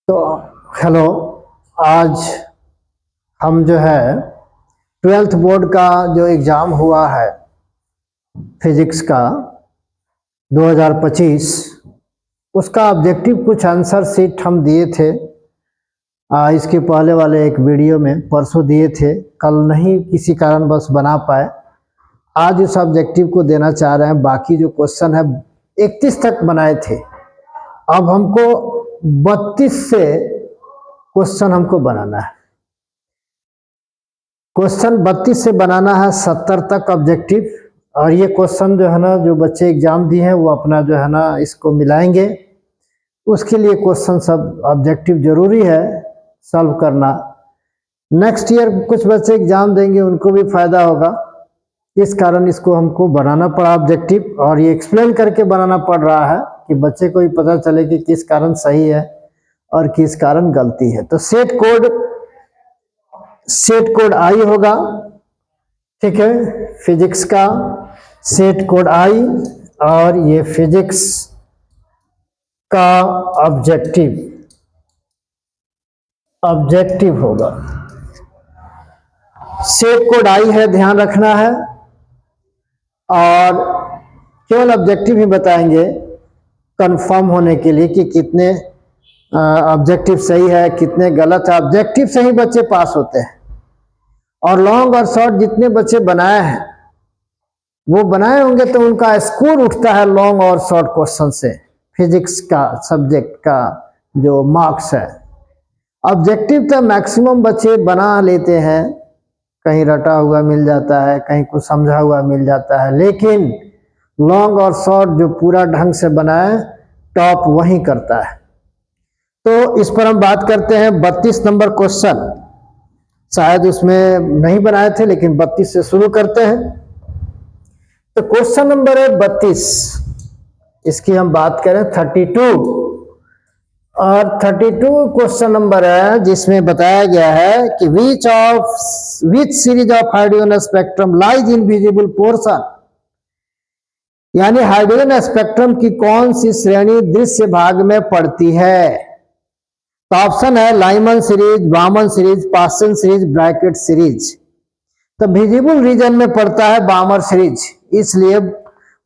तो हेलो। आज हम जो है 12th बोर्ड का जो एग्ज़ाम हुआ है फिजिक्स का 2025, उसका ऑब्जेक्टिव कुछ आंसर सीट हम दिए थे। इसके पहले वाले एक वीडियो में परसों दिए थे, कल नहीं किसी कारणवश बना पाए। आज उस ऑब्जेक्टिव को देना चाह रहे हैं। बाकी जो क्वेश्चन है 31 तक बनाए थे, अब हमको 32 से क्वेश्चन हमको बनाना है। क्वेश्चन 32 से बनाना है 70 तक ऑब्जेक्टिव। और ये क्वेश्चन जो है ना, जो बच्चे एग्जाम दिए हैं वो अपना जो है ना इसको मिलाएंगे। उसके लिए क्वेश्चन सब ऑब्जेक्टिव जरूरी है सॉल्व करना। नेक्स्ट ईयर कुछ बच्चे एग्जाम देंगे, उनको भी फायदा होगा। इस कारण इसको हमको बनाना पड़ा ऑब्जेक्टिव, और ये एक्सप्लेन करके बनाना पड़ रहा है कि बच्चे को भी पता चले कि किस कारण सही है और किस कारण गलती है। तो सेट कोड आई होगा, ठीक है, फिजिक्स का सेट कोड आई, और ये फिजिक्स का ऑब्जेक्टिव होगा। सेट कोड आई है, ध्यान रखना है। और केवल ऑब्जेक्टिव ही बताएंगे कंफर्म होने के लिए कि कितने ऑब्जेक्टिव सही है, कितने गलत है। ऑब्जेक्टिव से ही बच्चे पास होते हैं। और लॉन्ग और शॉर्ट जितने बच्चे बनाए हैं वो बनाए होंगे तो उनका स्कोर उठता है लॉन्ग और शॉर्ट क्वेश्चन से। फिजिक्स का सब्जेक्ट का जो मार्क्स है, ऑब्जेक्टिव तो मैक्सिमम बच्चे बना लेते हैं, कहीं रटा हुआ मिल जाता है, कहीं कुछ समझा हुआ मिल जाता है, लेकिन लॉन्ग और शॉर्ट जो पूरा ढंग से बनाए टॉप वही करता है। तो इस पर हम बात करते हैं 32 नंबर क्वेश्चन। शायद उसमें नहीं बनाए थे, लेकिन 32 से शुरू करते हैं। तो क्वेश्चन नंबर है 32, इसकी हम बात करें 32। और 32 क्वेश्चन नंबर है जिसमें बताया गया है कि which series of hydrogen spectrum lies in visible portion, यानी हाइड्रोजन स्पेक्ट्रम की कौन सी श्रेणी दृश्य भाग में पड़ती है। तो ऑप्शन है Lyman series, Balmer series, Paschen series, Brackett series. तो विजिबल रीजन में पड़ता है बामर सीरीज, इसलिए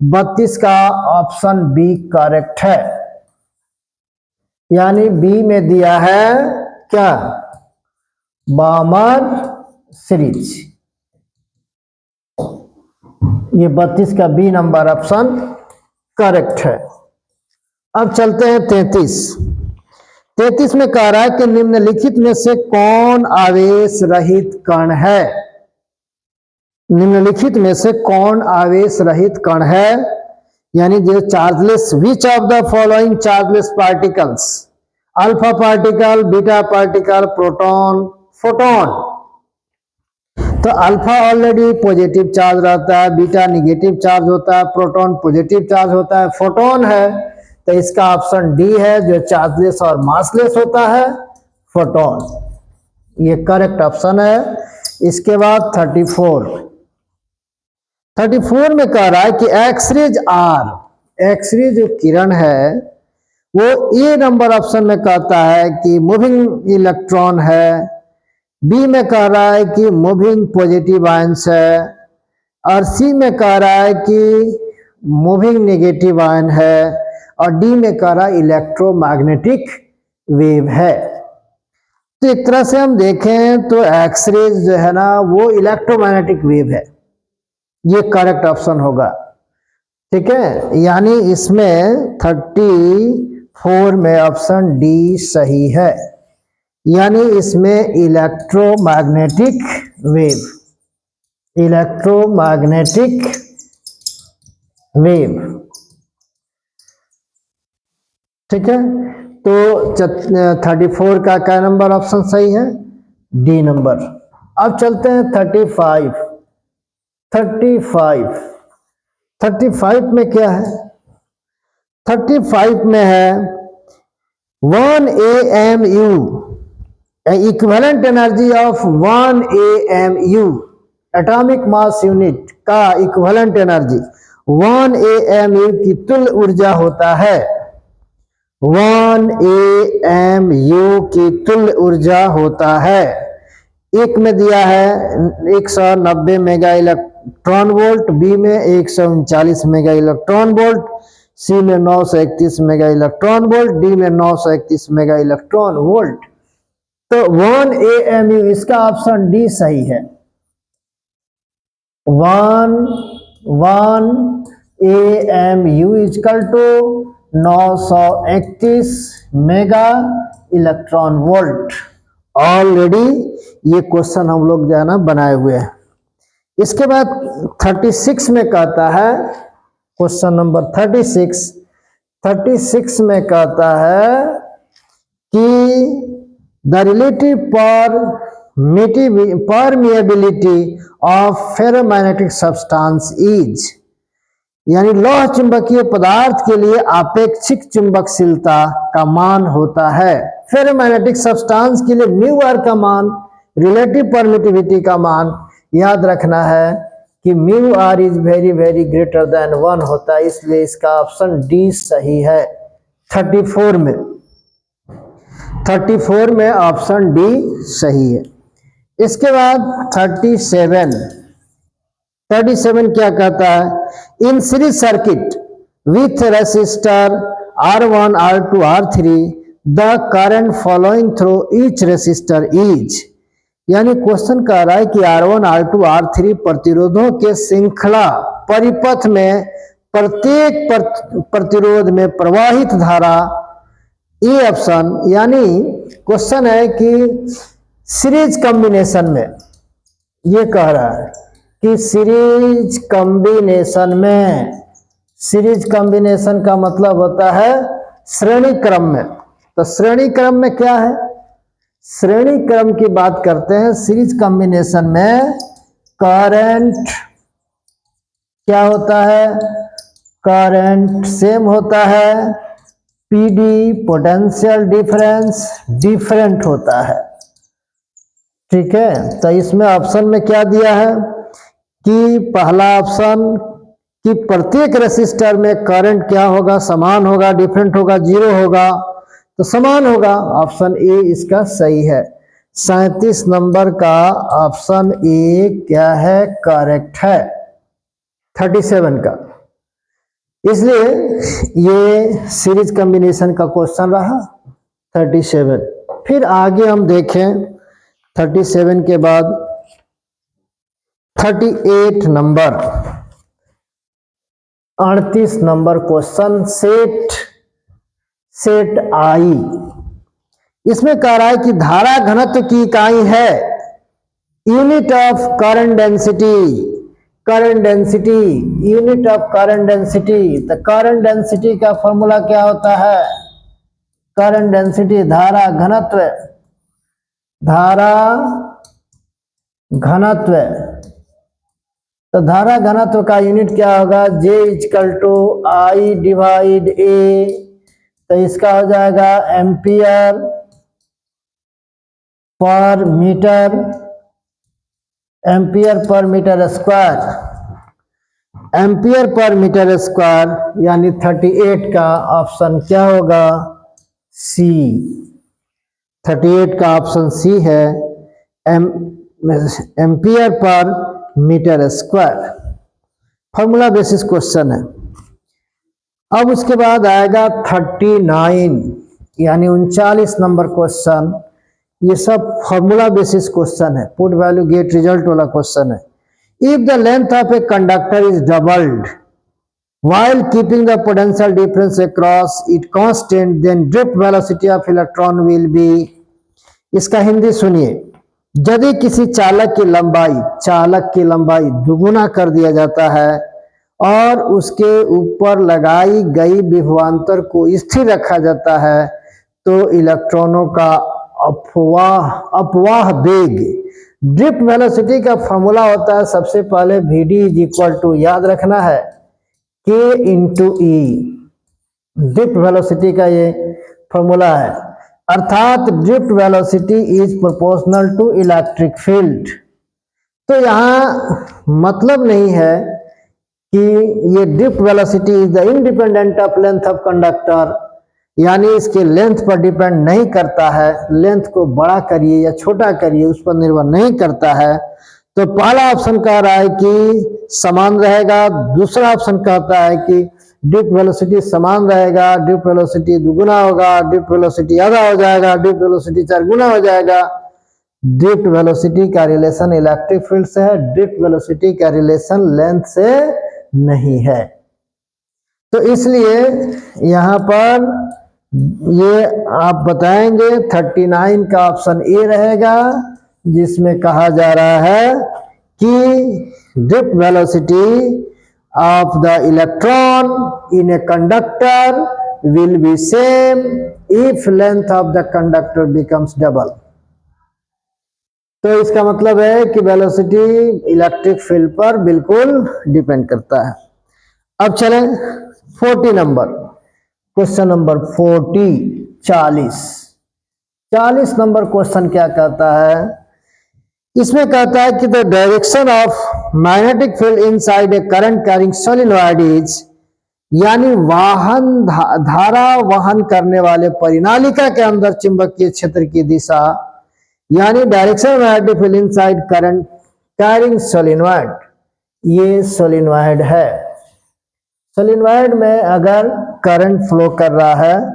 32 का ऑप्शन बी करेक्ट है। यानी बी में दिया है क्या, बामर सीरीज। ये 32 का बी नंबर ऑप्शन करेक्ट है। अब चलते हैं 33 में कह रहा है कि निम्नलिखित में से कौन आवेश रहित कण है। निम्नलिखित में से कौन आवेश रहित कण है, यानी जो chargeless, which of the following chargeless particles, alpha particle, beta particle, proton, photon. तो अल्फा ऑलरेडी पॉजिटिव चार्ज रहता है, बीटा निगेटिव चार्ज होता है, प्रोटॉन पॉजिटिव चार्ज होता है, फोटोन है। तो इसका ऑप्शन डी है, जो चार्जलेस और मासलेस होता है, फोटोन। ये करेक्ट ऑप्शन है। इसके बाद 34 में कह रहा है कि एक्सरे जो किरण है वो ए नंबर ऑप्शन में कहता है कि मूविंग इलेक्ट्रॉन है, बी में कह रहा है कि मूविंग पॉजिटिव आयंस है, और सी में कह रहा है कि मूविंग नेगेटिव आयन है, और डी में कह रहा है इलेक्ट्रोमैग्नेटिक वेव है। तो एक तरह से हम देखें तो एक्सरे जो है ना वो इलेक्ट्रोमैग्नेटिक वेव है, ये करेक्ट ऑप्शन होगा, ठीक है। यानी इसमें 34 में ऑप्शन डी सही है, यानी इसमें इलेक्ट्रोमैग्नेटिक वेव, ठीक है। तो 34 का क्या नंबर ऑप्शन सही है, डी नंबर। अब चलते हैं 35 में क्या है। 35 में है 1 AMU, equivalent energy of 1 AMU, atomic mass unit का इक्विवेलेंट एनर्जी 1 AMU की तुल्य ऊर्जा होता है 1 AMU की तुल्य ऊर्जा होता है। एक में दिया है 190 मेगा इलेक्ट्रॉन वोल्ट, बी में 139 मेगा इलेक्ट्रॉन वोल्ट, सी में 931 मेगा इलेक्ट्रॉन वोल्ट, डी में 931 मेगा इलेक्ट्रॉन वोल्ट। तो 1 AMU इसका ऑप्शन डी सही है। 1 AMU equal to 931 mega electron volt. Already ये क्वेश्चन हम लोग जो है ना बनाए हुए हैं। इसके बाद 36 में कहता है, क्वेश्चन नंबर 36 में कहता है कि the relative permeability of ferromagnetic substance is, यानी लौह चुंबकीय पदार्थ के लिए आपेक्षिक चुंबकशीलता का मान होता है। फेरोमैग्नेटिक सब्सटेंस के लिए म्यू आर का मान, रिलेटिव परमिटिविटी का मान याद रखना है कि mu R is very very greater than 1 होता है, इसलिए इसका ऑप्शन डी सही है। 34 में ऑप्शन डी सही है। इसके बाद 37 क्या कहता है, in series circuit with resistor R1 R2 R3 the current following through each resistor is, यानी क्वेश्चन कह रहा है कि R1 R2 R3 प्रतिरोधों के श्रृंखला परिपथ में प्रत्येक प्रतिरोध में प्रवाहित धारा, ये ऑप्शन, यानी क्वेश्चन है कि सीरीज कॉम्बिनेशन में, ये कह रहा है कि सीरीज कॉम्बिनेशन का मतलब होता है श्रेणी क्रम में। तो श्रेणी क्रम में क्या है, श्रेणी क्रम की बात करते हैं। सीरीज कॉम्बिनेशन में करंट क्या होता है, करंट सेम होता है, पीडी पोटेंशियल डिफरेंस डिफरेंट होता है। ठीक है, तो इसमें ऑप्शन में क्या दिया है कि पहला ऑप्शन कि प्रत्येक रेसिस्टर में करंट क्या होगा, समान होगा, डिफरेंट होगा, जीरो होगा, तो समान होगा। ऑप्शन ए इसका सही है। 37 नंबर का ऑप्शन ए क्या है, करेक्ट है 37 का। इसलिए ये सीरीज कॉम्बिनेशन का क्वेश्चन रहा 37। फिर आगे हम देखें 37 के बाद 38 नंबर, 38 नंबर क्वेश्चन सेट आई। इसमें कह रहा है कि धारा घनत्व की इकाई है unit of current density, unit of current density. तो करंट डेंसिटी का फॉर्मूला क्या होता है, करंट डेंसिटी धारा घनत्व, तो धारा घनत्व का यूनिट क्या होगा, J equal to I divide A, तो इसका हो जाएगा एम्पियर पर मीटर स्क्वायर, यानी 38 का ऑप्शन क्या होगा, सी। 38 का ऑप्शन सी है, एम्पियर पर metre square. Formula basis question है। अब उसके बाद आएगा 39, यानी 39 नंबर क्वेश्चन। ये सब फॉर्मूला बेसिस क्वेश्चन है, पुट वैल्यू गेट रिजल्ट वाला क्वेश्चन है। If the length of a conductor is doubled while keeping the potential difference across it constant, then drift velocity of electron will be, इसका हिंदी सुनिए, यदि किसी चालक की लंबाई दुगुना कर दिया जाता है और उसके ऊपर लगाई गई विभवांतर को स्थिर रखा जाता है, तो इलेक्ट्रॉनों का अपवाह वेग, ड्रिफ्ट वेलोसिटी का फॉर्मूला होता है सबसे पहले Vd इज इक्वल टू, याद रखना है, K into E, drift velocity का ये फॉर्मूला है। अर्थात drift velocity is proportional to electric field. तो यहाँ मतलब नहीं है कि ये drift velocity is the independent of length of conductor, यानी इसके लेंथ पर डिपेंड नहीं करता है, लेंथ को बड़ा करिए या छोटा करिए उस पर निर्भर नहीं करता है। तो पहला ऑप्शन कह रहा है कि समान रहेगा, दूसरा ऑप्शन कहता है कि ड्रिफ्ट वेलोसिटी समान रहेगा, ड्रिफ्ट वेलोसिटी दुगुना होगा, ड्रिफ्ट वेलोसिटी आधा हो जाएगा, ड्रिफ्ट वेलोसिटी 4 गुना हो जाएगा। ड्रिफ्ट वेलोसिटी का रिलेशन इलेक्ट्रिक फील्ड से है, ड्रिफ्ट वेलोसिटी का रिलेशन लेंथ से नहीं है। तो इसलिए यहां पर ये आप बताएंगे 39 का ऑप्शन ए रहेगा, जिसमें कहा जा रहा है कि drift velocity of the electron in a conductor will be same if length of the conductor becomes double। तो इसका मतलब है कि वेलोसिटी इलेक्ट्रिक फील्ड पर बिल्कुल डिपेंड करता है। अब चलें 40 number, question number 40 40 number question क्या कहता है? इसमें कहता है कि the direction of magnetic field inside a current carrying solenoid is, यानी वाहन धारा वहन करने वाले परिनालिका के अंदर चुंबकीय क्षेत्र की दिशा, यानी direction of magnetic field inside current carrying solenoid, ये सोलिनॉइड है। सोलिनॉइड में अगर करंट फ्लो कर रहा है,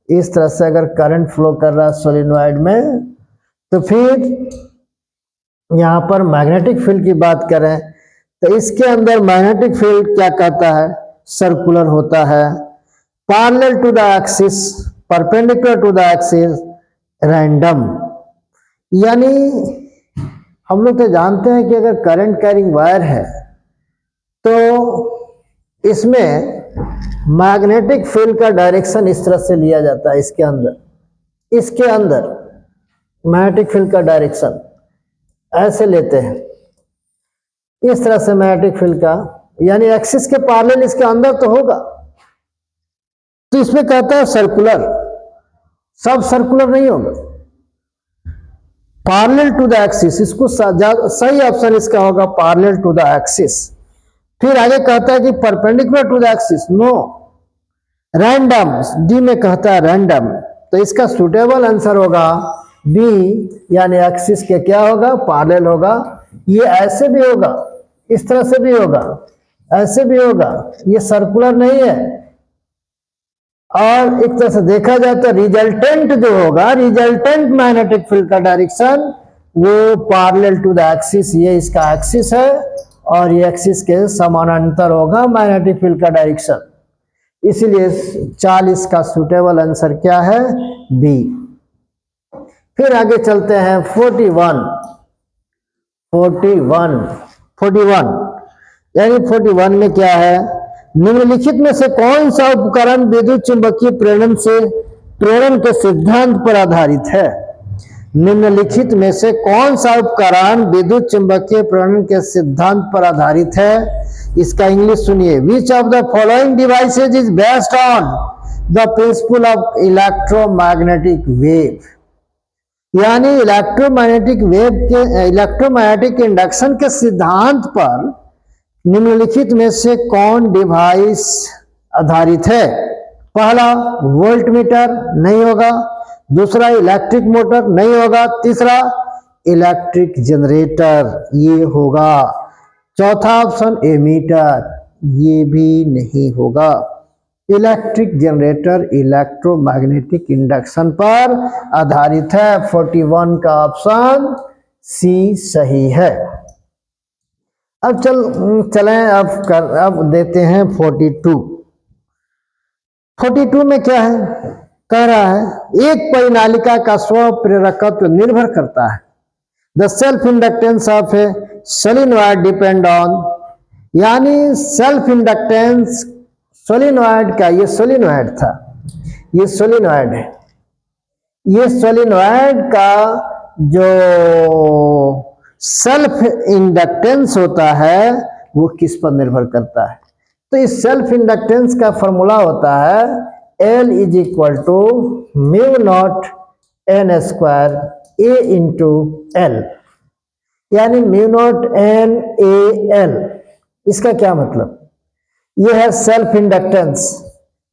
इस तरह से अगर करंट फ्लो कर रहा है सोलिनॉइड में, तो फिर यहां पर मैग्नेटिक फील्ड की बात करें तो इसके अंदर मैग्नेटिक फील्ड क्या कहता है? सर्कुलर होता है, parallel to the axis, perpendicular to the axis, random. यानी हम लोग तो जानते हैं कि अगर करंट कैरिंग वायर है तो इसमें मैग्नेटिक फील्ड का डायरेक्शन इस तरह से लिया जाता है। इसके अंदर मैग्नेटिक फील्ड का डायरेक्शन ऐसे लेते हैं, इस तरह से मैग्नेटिक फील्ड का, यानी एक्सिस के पैरेलल इसके अंदर तो होगा। तो इसमें कहता है सर्कुलर, सब सर्कुलर नहीं होगा, पैरेलल टू द एक्सिस, इसको सही ऑप्शन इसका होगा पैरेलल टू द एक्सिस। फिर आगे कहता है कि perpendicular to the axis, no, random, D में कहता है रैंडम। तो इसका सुटेबल आंसर होगा बी, यानी एक्सिस के क्या होगा? पैरेलल होगा। ये ऐसे भी होगा, इस तरह से भी होगा, ऐसे भी होगा, ये सर्कुलर नहीं है। और एक तरह से देखा जाए तो रिजल्टेंट जो होगा, रिजल्टेंट मैग्नेटिक फील्ड का डायरेक्शन वो पैरेलल टू द एक्सिस, ये इसका एक्सिस है और ये एक्सिस के समानांतर होगा मैग्नेटिक फील्ड का डायरेक्शन। इसीलिए 40 का सुटेबल आंसर क्या है? बी। फिर आगे चलते हैं 41 यानी 41 में क्या है? निम्नलिखित में से कौन सा उपकरण विद्युत चुंबकीय प्रेरण के सिद्धांत पर आधारित है? निम्नलिखित में से कौन सा उपकरण विद्युत चुंबकीय प्रेरण के सिद्धांत पर आधारित है? इसका इंग्लिश सुनिए। विच of the following devices is based on the principle of electromagnetic wave, यानी इलेक्ट्रोमैग्नेटिक इंडक्शन के सिद्धांत पर निम्नलिखित में से कौन डिवाइस आधारित है? पहला वोल्टमीटर नहीं होगा, दूसरा इलेक्ट्रिक मोटर नहीं होगा, तीसरा इलेक्ट्रिक जनरेटर ये होगा, चौथा ऑप्शन एमीटर, ये भी नहीं होगा। इलेक्ट्रिक जनरेटर इलेक्ट्रोमैग्नेटिक इंडक्शन पर आधारित है। 41 का ऑप्शन सी सही है। अब चलें अब देते हैं 42 में क्या है? कह रहा है एक परिनालिका का स्व प्रेरकत्व निर्भर करता है, the self inductance of A solenoid depend on, यानी सेल्फ इंडक्टेंस सोलिनॉइड का, ये सोलिनॉइड था, ये सोलिनॉइड है, ये सोलिनॉइड का जो सेल्फ इंडक्टेंस होता है वो किस पर निर्भर करता है? तो इस सेल्फ इंडक्टेंस का फॉर्मूला होता है L is equal to mu naught n square A into L, यानी mu naught n A L। इसका क्या मतलब? ये है सेल्फ इंडक्टेंस,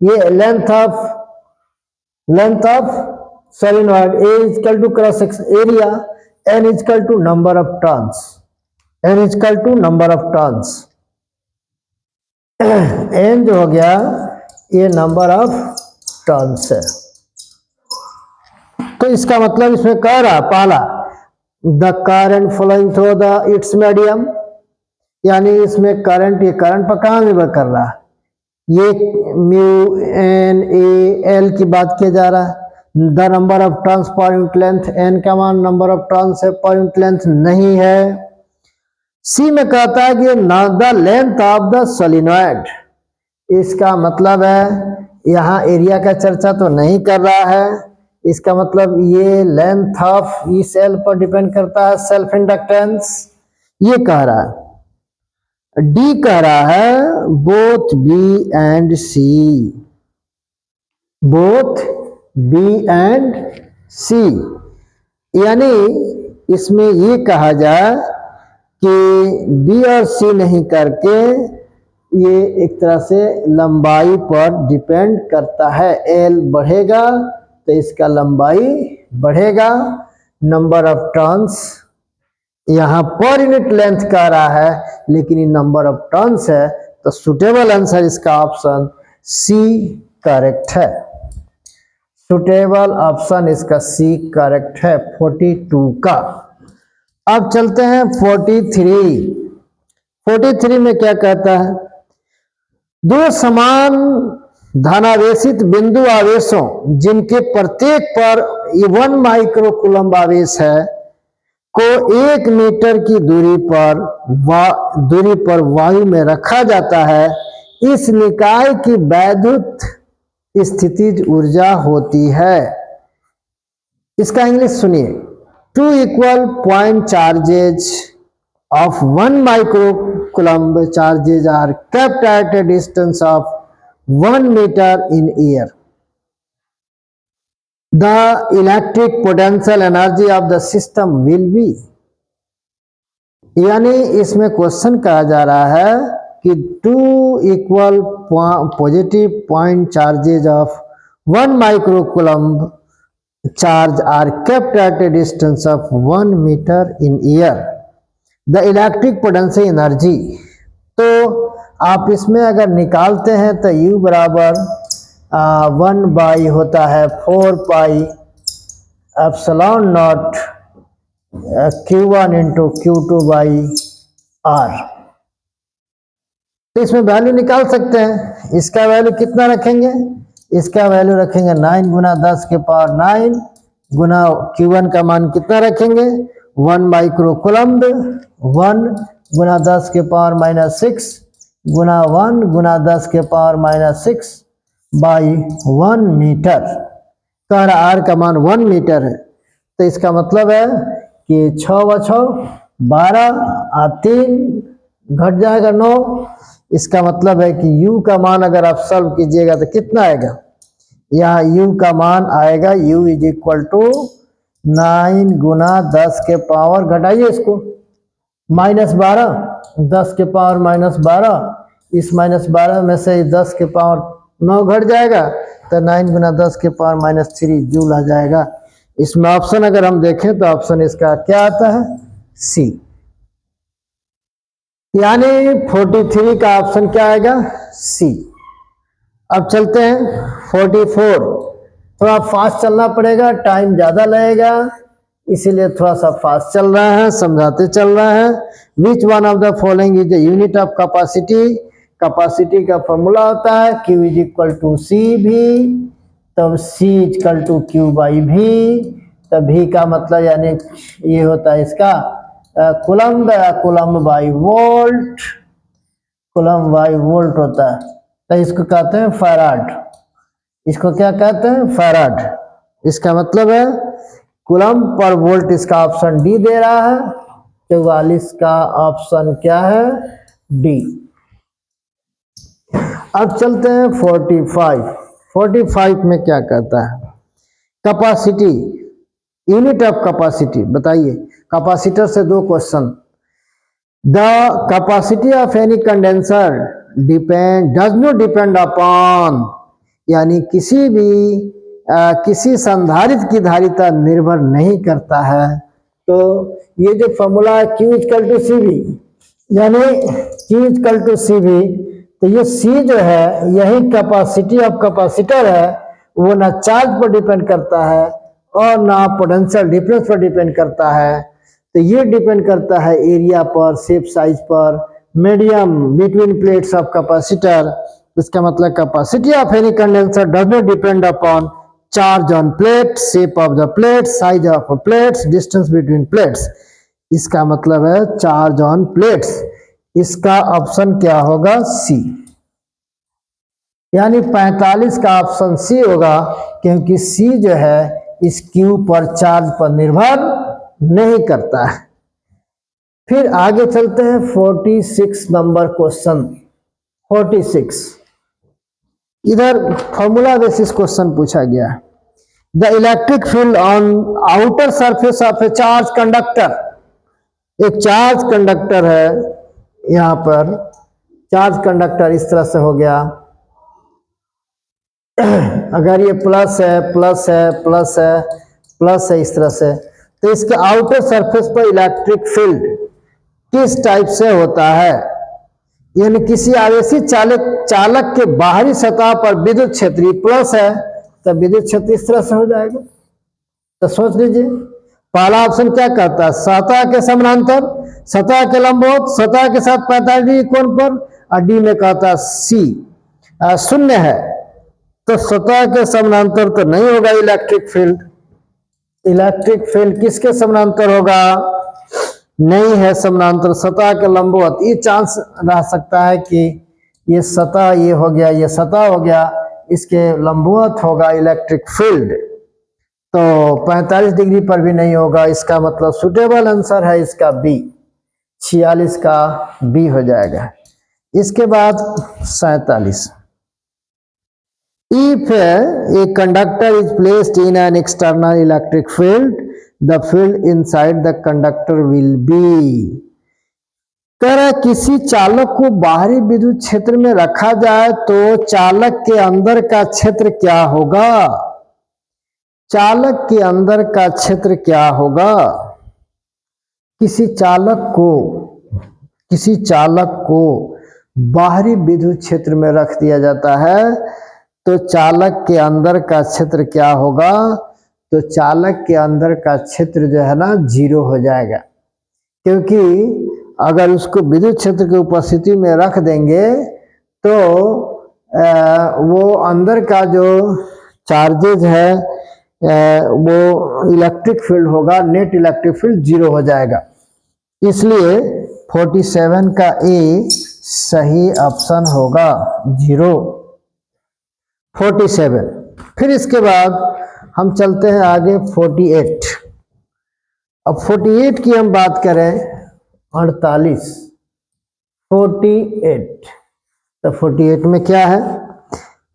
ये length of Length of solenoid A is equal to cross section area, N is equal to number of turns, N is equal to number of turns, N जो हो गया ये नंबर ऑफ टर्न्स है। तो इसका मतलब इसमें कह रहा पहला the current flowing through the its medium, यानी इसमें करंट, ये करंट पर कहाँ निर्भर कर रहा है, ये म्यू एन ए एल की बात किया जा रहा है। The number of turns per unit length, N का मान नंबर ऑफ टर्न्स है, पर यूनिट लेंथ नहीं है। सी में कहता है कि the length of the solenoid, इसका मतलब है यहाँ एरिया का चर्चा तो नहीं कर रहा है, इसका मतलब ये लेंथ ऑफ ई सेल पर डिपेंड करता है, सेल्फ इंडक्टेंस ये कह रहा है। डी कह रहा है both B and C, both B and C, यानी इसमें ये कहा जाए कि बी और सी नहीं करके ये एक तरह से लंबाई पर डिपेंड करता है। एल बढ़ेगा तो इसका लंबाई बढ़ेगा, नंबर ऑफ टर्न्स यहाँ पर यूनिट लेंथ कह रहा है लेकिन ये नंबर ऑफ टर्न्स है, तो सुटेबल आंसर इसका ऑप्शन सी करेक्ट है। सुटेबल ऑप्शन इसका सी करेक्ट है 42 का। अब चलते हैं 43। 43 में क्या कहता है, दो समान धनावेशित बिंदु आवेशों जिनके प्रत्येक पर 1 माइक्रोकूलम्ब आवेश है को 1 मीटर की दूरी पर वायु में रखा जाता है, इस निकाय की वैद्युत स्थितिज ऊर्जा होती है। इसका इंग्लिश सुनिए, 2 equal point charges of 1 microcoulomb charges are kept at a distance of 1 meter in air. The electric potential energy of the system will be, यानी इसमें क्वेश्चन कहा जा रहा है कि 2 equal positive point charges of 1 microcoulomb charge are kept at a distance of 1 meter in air. The electric potential energy, तो आप इसमें अगर निकालते हैं तो U बराबर 1 बाई होता है 4 पाई epsilon not Q1 into Q2 by R। तो इसमें वैल्यू निकाल सकते हैं, इसका वैल्यू कितना रखेंगे, इसका वैल्यू रखेंगे 9 गुना 10 के पावर 9 गुना Q1 का मान कितना रखेंगे 1 माइक्रोकूलम्ब, 1 गुना 10 के पावर -6 गुना 1 गुना 10 के पावर -6 बाई 1 मीटर, कर आर का मान 1 मीटर है। तो इसका मतलब है कि 6 व 6 12 और 3 घट जाएगा 9। इसका मतलब है कि U का मान अगर आप सॉल्व कीजिएगा तो कितना आएगा, यहाँ U का मान आएगा U इज इक्वल टू 9 गुना 10 के पावर, घटाइए इसको -12, 10 के पावर -12, इस -12 में से 10 के पावर 9 घट जाएगा तो 9 गुना 10 के पावर -3 जूल आ जाएगा। इसमें ऑप्शन अगर हम देखें तो ऑप्शन इसका क्या आता है, सी, यानी 43 का ऑप्शन क्या आएगा, सी। अब चलते हैं 44, थोड़ा फास्ट चलना पड़ेगा, टाइम ज्यादा लगेगा इसीलिए थोड़ा सा फास्ट चल रहा है, समझाते चल रहा है। Which one of the following is the unit of capacity, capacity का फॉर्मूला होता है Q is equal to C V, तब C is equal to Q by V, तब भी का मतलब यानी ये होता है इसका coulomb, coulomb by volt, coulomb by volt होता है, तो इसको कहते हैं फैराड, इसको क्या कहते हैं, फैराड। इसका मतलब है कूलम्ब पर वोल्ट, इसका ऑप्शन डी दे रहा है, 44 का ऑप्शन क्या है, डी। अब चलते हैं 45। 45 में क्या कहता है, कैपेसिटी, यूनिट ऑफ कैपेसिटी बताइए। कैपेसिटर से 2 question, the capacity of any condenser does not depend upon, यानी किसी भी किसी संधारित्र की धारिता निर्भर नहीं करता है। तो ये जो फॉर्मूला है Q equal to C V, यानी Q equal to C V, तो ये C जो है यही कैपेसिटी ऑफ कैपेसिटर है, वो ना चार्ज पर डिपेंड करता है और ना पोटेंशियल डिफरेंस पर डिपेंड करता है। तो ये डिपेंड करता है एरिया पर, शेप साइज पर, medium between plates of capacitor. इसका मतलब capacity of any condenser does not depend upon charge on plate, shape of the plate, size of plates, distance between plates. इसका मतलब है चार्ज ऑन प्लेट्स। इसका option क्या होगा? सी, यानी 45 का ऑप्शन सी होगा, क्योंकि सी जो है इस क्यू पर चार्ज पर निर्भर नहीं करता है। फिर आगे चलते हैं 46 नंबर क्वेश्चन। 46 इधर फॉर्मूला बेसिस क्वेश्चन पूछा गया है। The electric field on outer surface of A charge conductor, एक चार्ज कंडक्टर है, यहां पर चार्ज कंडक्टर इस तरह से हो गया। अगर ये प्लस है, प्लस है, प्लस है, प्लस है, इस तरह से, तो इसके आउटर सरफेस पर इलेक्ट्रिक फील्ड किस टाइप से होता है? यानी किसी आवेशी चालक के बाहरी सतह पर विद्युत क्षेत्र प्लस है, तो विद्युत क्षेत्र इस तरह से हो जाएगा। तो सोच लीजिए, पहला ऑप्शन क्या कहता है? सतह के समानांतर, सतह के लंबवत, सतह के साथ 45 डिग्री कोण पर, और डी में कहता है सी शून्य है। तो सतह के समानांतर तो नहीं होगा इलेक्ट्रिक फील्ड। इलेक्ट्रिक फील्ड किसके समानांतर होगा? नहीं है समानांतर, सतह के लंबवत। ये चांस रह सकता है कि ये सतह ये हो गया, ये सतह हो गया, इसके लंबवत होगा इलेक्ट्रिक फील्ड। तो 45 डिग्री पर भी नहीं होगा। इसका मतलब सुटेबल आंसर है इसका बी, 46 का बी हो जाएगा। इसके बाद 47, if a conductor is placed in an external electric field, the field inside the conductor will be, कह रहा किसी चालक को बाहरी विद्युत क्षेत्र में रखा जाए तो चालक के अंदर का क्षेत्र क्या होगा? चालक के अंदर का क्षेत्र क्या होगा? किसी चालक को बाहरी विद्युत क्षेत्र में रख दिया जाता है तो चालक के अंदर का क्षेत्र क्या होगा? तो चालक के अंदर का क्षेत्र जो है ना 0 हो जाएगा, क्योंकि अगर उसको विद्युत क्षेत्र की उपस्थिति में रख देंगे तो वो अंदर का जो चार्जेज है वो इलेक्ट्रिक फील्ड होगा, नेट इलेक्ट्रिक फील्ड 0 हो जाएगा। इसलिए 47 का ए सही ऑप्शन होगा, 0। 47। फिर इसके बाद हम चलते हैं आगे 48। अब 48 की हम बात करें, 48, 48। तो 48 में क्या है?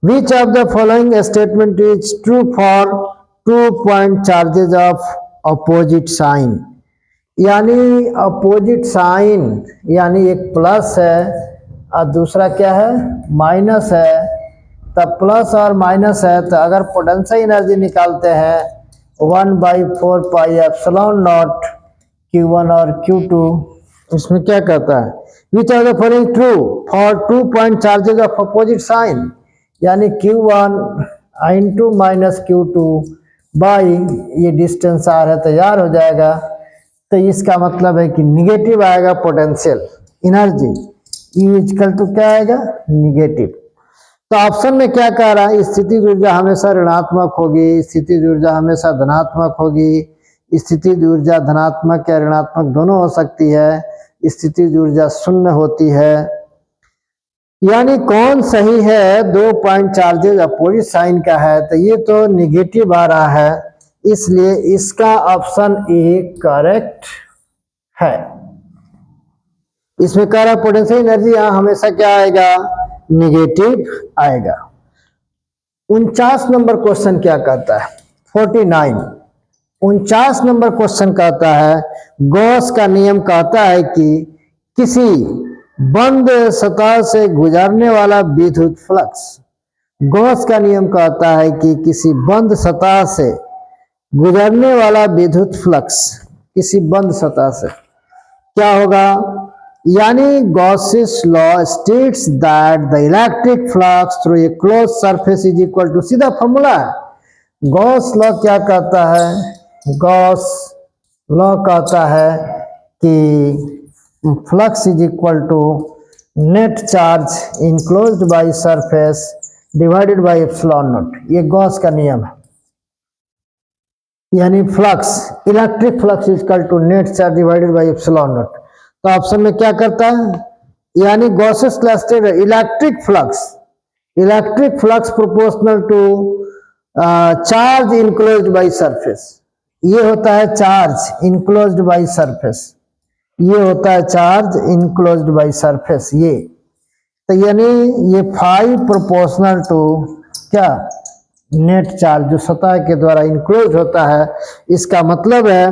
Which of the following statement is true for 2 point charges of opposite sign? यानी अपोजिट साइन, यानी एक प्लस है और दूसरा क्या है? माइनस है। तब प्लस और माइनस है, तो अगर पोटेंशियल एनर्जी निकालते हैं 1/4 पाई एप्सिलॉन नॉट Q1 और Q2, इसमें क्या कहता है? Which are the following true for 2 point charges of opposite sign, यानी Q1 into minus Q2 by ये डिस्टेंस आर है, तैयार हो जाएगा। तो इसका मतलब है कि निगेटिव आएगा पोटेंशियल एनर्जी, इक्वल टू क्या आएगा? निगेटिव। तो ऑप्शन में क्या कह रहा है? स्थितिज ऊर्जा हमेशा ऋणात्मक होगी, स्थितिज ऊर्जा हमेशा धनात्मक होगी, स्थितिज ऊर्जा धनात्मक या ऋणात्मक दोनों हो सकती है, स्थितिज ऊर्जा शून्य होती है। यानी कौन सही है? 2 पॉइंट चार्जेज अपोजिट साइन का है, तो ये तो निगेटिव आ रहा है, इसलिए इसका ऑप्शन ए करेक्ट है। इसमें कह रहा है पोटेंशियल एनर्जी यहां हमेशा क्या आएगा? निगेटिव आएगा। 49 नंबर क्वेश्चन क्या कहता है? 49, 49 नंबर क्वेश्चन कहता है गॉस का नियम कहता है कि किसी बंद सतह से गुजरने वाला विद्युत फ्लक्स गॉस का नियम कहता है कि किसी बंद सतह से गुजरने वाला विद्युत फ्लक्स, किसी बंद सतह से क्या होगा, यानी Gauss's law states that the electric flux through a closed surface is equal to, सीधा फॉर्मूला है। गॉस लॉ क्या कहता है, गॉस लॉ कहता है कि flux is equal to net charge enclosed by surface divided by epsilon naught. ये Gauss का नियम है, यानी flux, electric flux is equal to net charge divided by epsilon naught. तो ऑप्शन में क्या करता है, यानी Gauss's law state electric flux proportional to charge enclosed by surface. ये होता है चार्ज इनक्लोज्ड बाय सरफेस, ये होता है चार्ज इनक्लोज्ड बाय सरफेस। ये तो यानी ये 5 प्रोपोर्शनल टू क्या, नेट चार्ज जो सतह के द्वारा इनक्लोज होता है। इसका मतलब है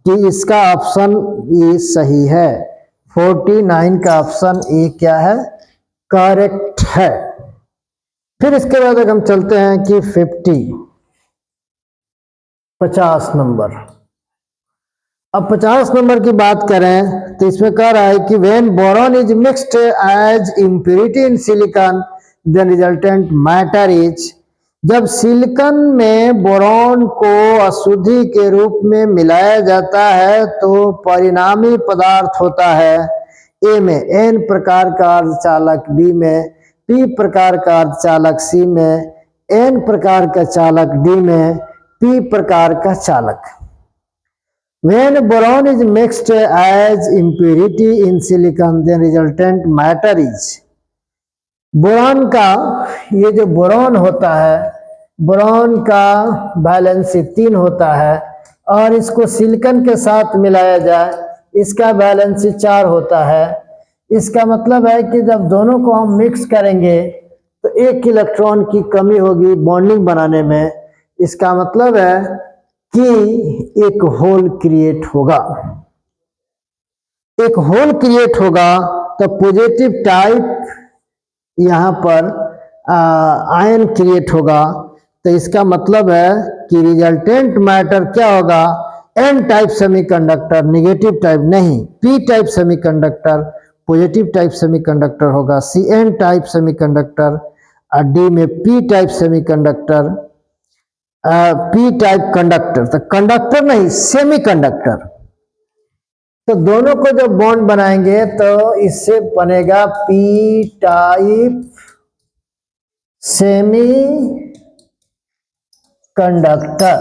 कि इसका ऑप्शन ए सही है, 49 का ऑप्शन ए क्या है, करेक्ट है। फिर इसके बाद हम चलते हैं कि 50 नंबर। अब 50 नंबर की बात करें तो इसमें कह रहा है कि when boron is mixed as impurity in silicon then resultant matter is, जब सिलिकॉन में बोरॉन को अशुद्धि के रूप में मिलाया जाता है तो परिणामी पदार्थ होता है ए में एन प्रकार का अर्धचालक, बी में पी प्रकार का अर्धचालक, सी में एन प्रकार का चालक, डी में पी प्रकार का चालक। When boron is mixed as impurity in silicon, then resultant matter is, boron का, ये जो बोरॉन होता है, बोरॉन का वैलेंसी 3 होता है और इसको सिलिकॉन के साथ मिलाया जाए इसका वैलेंसी 4 होता है। इसका मतलब है कि जब दोनों को हम मिक्स करेंगे तो 1 इलेक्ट्रॉन की कमी होगी बॉन्डिंग बनाने में। इसका मतलब है कि एक होल क्रिएट होगा, एक होल क्रिएट होगा तो पॉजिटिव टाइप यहाँ पर आयन क्रिएट होगा। तो इसका मतलब है कि रिजल्टेंट मैटर क्या होगा, N type semiconductor, negative type नहीं, P type semiconductor, positive type semiconductor होगा, सी एन टाइप सेमीकंडक्टर और डी में P type semiconductor, P type conductor, तो कंडक्टर नहीं सेमीकंडक्टर। तो दोनों को जब बॉन्ड बनाएंगे तो इससे बनेगा P type semi conductor,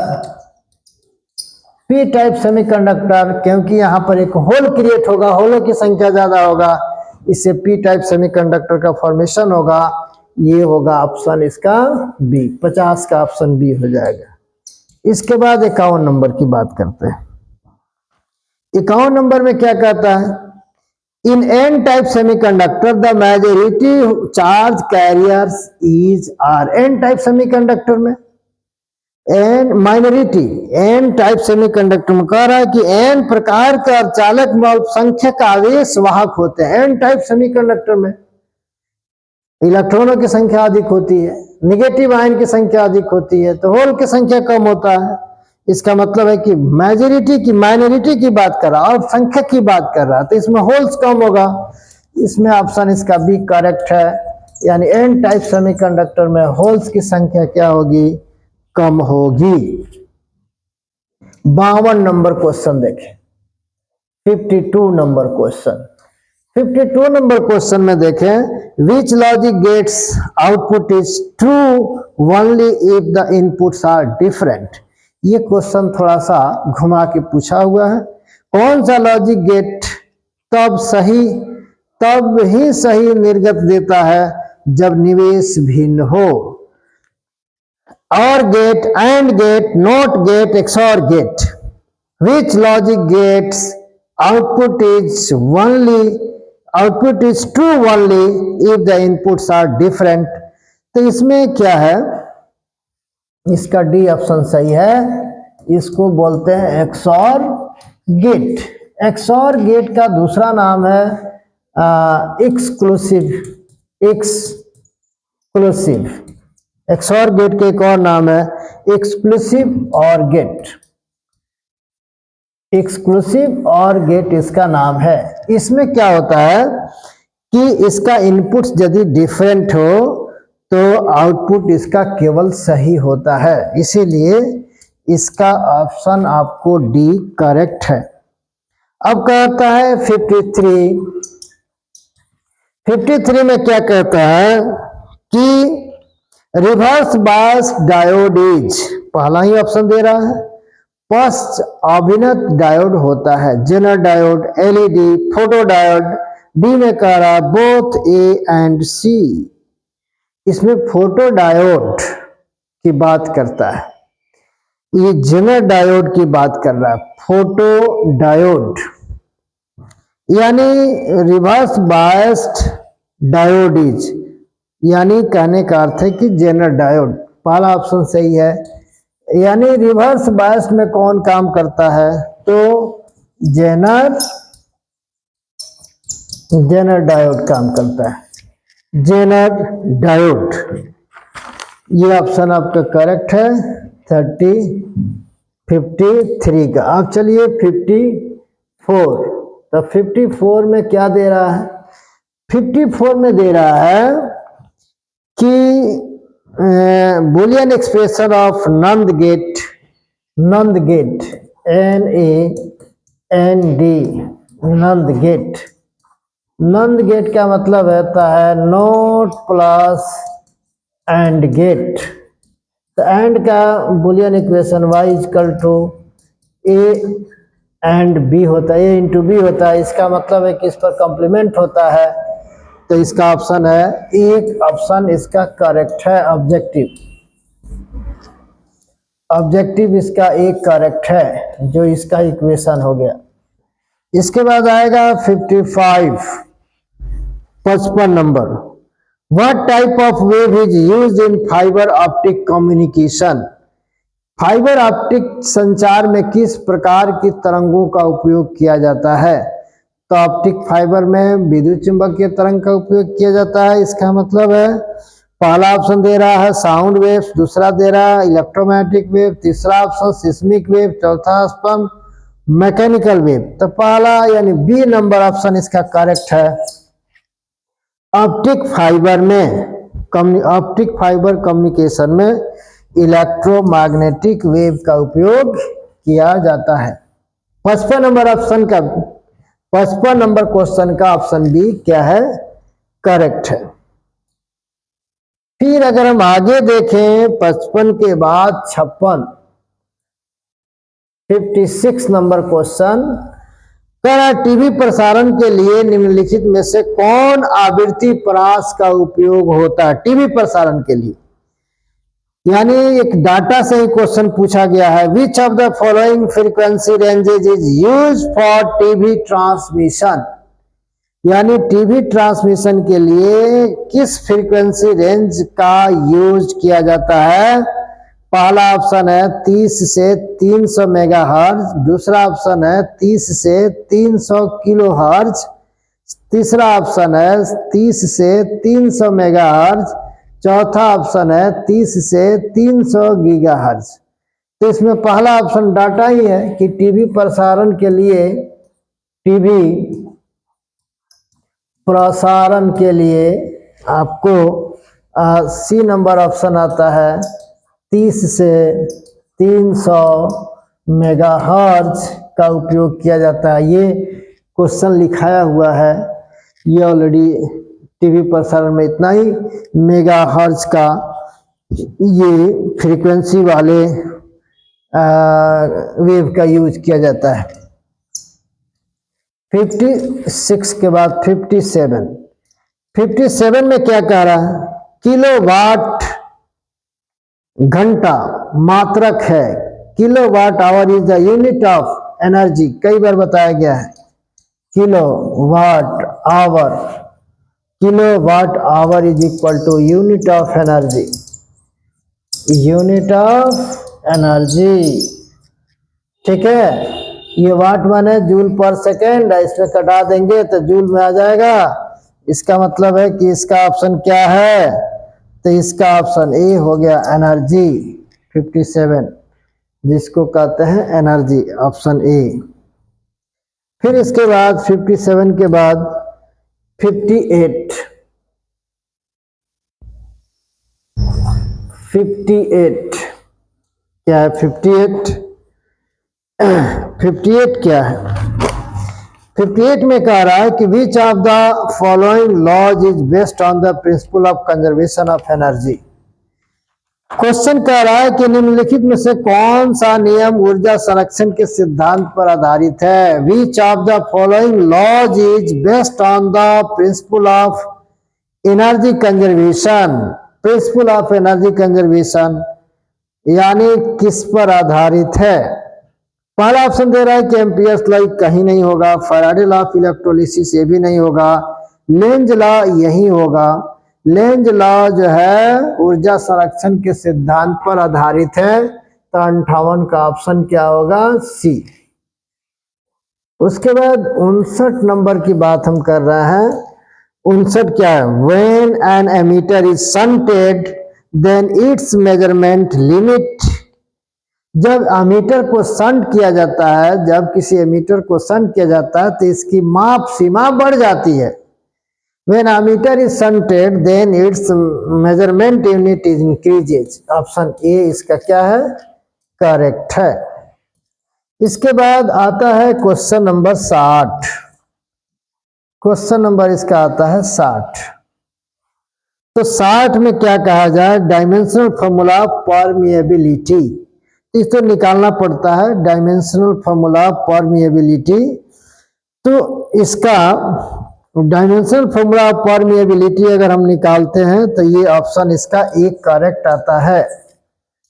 P type semiconductor, क्योंकि यहां पर एक होल क्रिएट होगा, होलों की संख्या ज्यादा होगा, इससे पी टाइप सेमीकंडक्टर का फॉर्मेशन होगा। ये होगा ऑप्शन इसका बी, 50 का ऑप्शन बी हो जाएगा। इसके बाद 51 नंबर की बात करते हैं। 51 नंबर में क्या कहता है, in N type semiconductor the majority charge carriers is are, N type semiconductor में N minority, N type semiconductor में कह रहा है कि एन प्रकार के अर्धचालक में अल्पसंख्यक आवेश वाहक होते हैं। एन टाइप सेमीकंडक्टर में इलेक्ट्रॉनों की संख्या अधिक होती है, नेगेटिव आयन की संख्या अधिक होती है, तो होल की संख्या कम होता है। इसका मतलब है कि मेजॉरिटी की, माइनॉरिटी की बात कर रहा है और संख्या की बात कर रहा है, तो इसमें होल्स कम होगा। इसमें ऑप्शन इसका बी करेक्ट है, यानी एन टाइप सेमीकंडक्टर में होल्स की संख्या क्या होगी, कम होगी। 52 नंबर क्वेश्चन देखें, 52 नंबर क्वेश्चन। 52 नंबर क्वेश्चन में देखें, which logic gates output is true only if the inputs are different. ये क्वेश्चन थोड़ा सा घुमा के पूछा हुआ है। कौन सा लॉजिक गेट तब ही सही निर्गत देता है जब निवेश भिन्न हो, or gate, and gate, not gate, XOR gate. Which logic gates output is true only if the inputs are different. तो इसमें क्या है, इसका डी ऑप्शन सही है, इसको बोलते हैं एक्सॉर गेट। एक्सॉर गेट का दूसरा नाम है एक्सक्लूसिव एक्सऑर गेट के एक और नाम है एक्सक्लूसिव और गेट। एक्सक्लूसिव और गेट इसका नाम है। इसमें क्या होता है कि इसका इनपुट यदि डिफरेंट हो तो आउटपुट इसका केवल सही होता है, इसीलिए इसका ऑप्शन आपको डी करेक्ट है। अब कहता है 53 में क्या कहता है कि रिवर्स बायस डायोड इज, पहला ही ऑप्शन दे रहा है, पश्च अभिनत डायोड होता है, Zener diode, LED, photo diode. D में कह रहा है बोथ ए एंड सी। इसमें फोटो डायोड की बात करता है, ये जेनर डायोड की बात कर रहा है। फोटो डायोड यानी रिवर्स बायस्ड डायोड इज, यानी कहने का अर्थ है कि जेनर डायोड, पहला ऑप्शन सही है। यानी रिवर्स बायस में कौन काम करता है, तो जेनर डायोड काम करता है, जेनर डायोड। ये ऑप्शन आपका करेक्ट है 53 का। अब चलिए 54, तो 54 में क्या दे रहा है, 54 में दे रहा है कि Boolean expression of NAND gate, NAND gate NAND, NAND gate. NAND gate का मतलब रहता है नॉट प्लस एंड गेट। तो एंड का Boolean equation y equal to A and B होता है, A इंटू B होता है। इसका मतलब है कि इस पर कॉम्प्लीमेंट होता है, तो इसका ऑप्शन है एक ऑप्शन इसका करेक्ट है, ऑब्जेक्टिव। ऑब्जेक्टिव इसका एक करेक्ट है, जो इसका इक्वेशन हो गया। इसके बाद आएगा 55 number. What type of wave is used in fibre optic communication. Fibre optic संचार में किस प्रकार की तरंगों का उपयोग किया जाता है, तो ऑप्टिक फाइबर में विद्युत चुंबकीय तरंग का उपयोग किया जाता है। इसका मतलब है पहला ऑप्शन दे रहा है साउंड वेव्स, दूसरा दे रहा है इलेक्ट्रोमैग्नेटिक वेव, तीसरा ऑप्शन सिस्मिक वेव, चौथा ऑप्शन मैकेनिकल वेव। तो पहला यानी बी नंबर ऑप्शन इसका करेक्ट है। ऑप्टिक फाइबर में, ऑप्टिक फाइबर कम्युनिकेशन में इलेक्ट्रोमैग्नेटिक वेव का उपयोग किया जाता है। 55 नंबर ऑप्शन का, 55 नंबर क्वेश्चन का ऑप्शन बी क्या है, करेक्ट है। फिर अगर हम आगे देखें 55 के बाद 56, 56 नंबर क्वेश्चन कह रहा है टीवी प्रसारण के लिए निम्नलिखित में से कौन आवृत्ति परास का उपयोग होता है। टीवी प्रसारण के लिए यानी एक डाटा से ही क्वेश्चन पूछा गया है। Which of the following frequency ranges is use for TV transmission, यानी टीवी ट्रांसमिशन के लिए किस फ्रीक्वेंसी रेंज का यूज किया जाता है। पहला ऑप्शन है 30 से 300 मेगाहर्ट्ज, दूसरा ऑप्शन है 30 से 300 किलोहर्ट्ज, तीसरा ऑप्शन है 30 से 300 मेगाहर्ट्ज, चौथा ऑप्शन है 30 से 300 गीगाहर्ट्ज। तो इसमें पहला ऑप्शन डाटा ही है कि टीवी प्रसारण के लिए, टीवी प्रसारण के लिए आपको सी नंबर ऑप्शन आता है 30 से 300 मेगाहर्ट्ज का उपयोग किया जाता है। ये क्वेश्चन लिखाया हुआ है, ये ऑलरेडी टीवी प्रसारण में इतना ही मेगाहर्ट्ज का ये फ्रीक्वेंसी वाले वेव का यूज किया जाता है। 56 के बाद 57, 57 में क्या कह रहा है, किलोवाट घंटा मात्रक है। Kilowatt hour is the unit of energy, कई बार बताया गया है। Kilowatt hour, kilowatt hour is equal to unit of energy, unit of energy. ठीक है, ये वाट माने जूल पर सेकेंड, इसमें कटा देंगे तो जूल में आ जाएगा। इसका मतलब है कि इसका ऑप्शन क्या है, तो इसका ऑप्शन ए हो गया एनर्जी 57, जिसको कहते हैं एनर्जी, ऑप्शन ए। फिर इसके बाद 57 के बाद 58, 58 क्या है? 58 58 क्या है? 58 में कह रहा है कि which of the following laws is based on the principle of conservation of energy. Question कह रहा है कि निम्नलिखित में से कौन सा नियम ऊर्जा संरक्षण के सिद्धांत पर आधारित है? Which of the following laws is based on the principle of energy conservation. Principle of energy conservation यानी किस पर आधारित है? पहला ऑप्शन दे रहा है कि एम्पियर्स लॉ कहीं नहीं होगा, फैराडे लॉ ऑफ इलेक्ट्रोलिसिस ये भी नहीं होगा, लेंज लॉ यही होगा। लेंज लॉ जो है ऊर्जा संरक्षण के सिद्धांत पर आधारित है, तो 58 का ऑप्शन क्या होगा? सी। उसके बाद 59 नंबर की बात हम कर रहे हैं। 59 क्या है? When an ammeter is shunted then its measurement limit. जब एमीटर को शंट किया जाता है, जब किसी एमीटर को शंट किया जाता है तो इसकी माप सीमा बढ़ जाती है। When ammeter is shunted, then its measurement unit is increases. Option A इसका क्या है? करेक्ट है। इसके बाद आता है क्वेश्चन नंबर 60। क्वेश्चन नंबर इसका आता है 60। तो 60 में क्या कहा जाए? Dimensional formula permeability. इसको निकालना पड़ता है, डायमेंशनल फॉर्मूला परमिएबिलिटी। तो इसका डायमेंशनल फॉर्मूला ऑफ परमिएबिलिटी अगर हम निकालते हैं तो ये ऑप्शन इसका एक करेक्ट आता है।